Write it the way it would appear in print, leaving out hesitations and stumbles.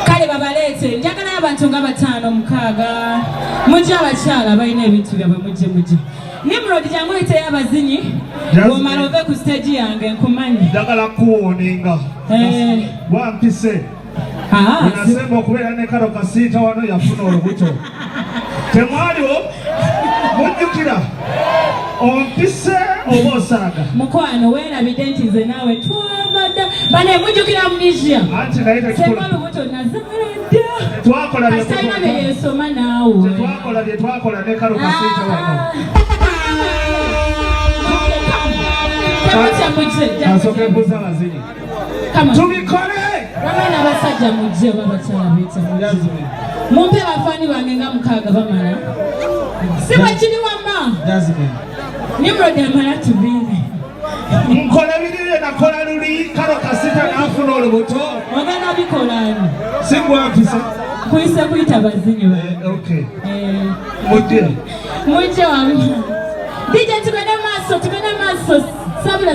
Kale Abalesse njagala abantu nga batano mukaaga mujja abakyala balina ebintu byabwe mujje Nimrod jangu ite y'abazinyi omala ove ku stage yange nkumanyi njagala kuwoninga wampise Nasema okubeera ne kalo kasiita wano yafuna olubuto. Temwaliwo mujjukira ompise oba osaaga. Mukwano weerabidde nti nze naawe twabadda bane mujjukira amnesia. Anti naye tekikola olubuto nazaaladda. Twakola bye kasayina bye yeesoma naawe. Tetwakola bye twakola ne kalo kasiita wano. Asooka embuuza abazinyi. Tubikole! Babaana abasajja mujje oba abakyala beeta mujje. Mumpe bafaani bange nga mukaaga bamala. Si bwe kiri wamma. Jazmine. Nimrod amala tubiire. Nkola biriye nakola luli kalo kasita n'afuna olubuto. Ogenda bikolaani. Si gwampisa. Kuyise kuyita bazinyi bange. Okay. Mujje. Mujje wamma. DJ tugende maaso. Sabula.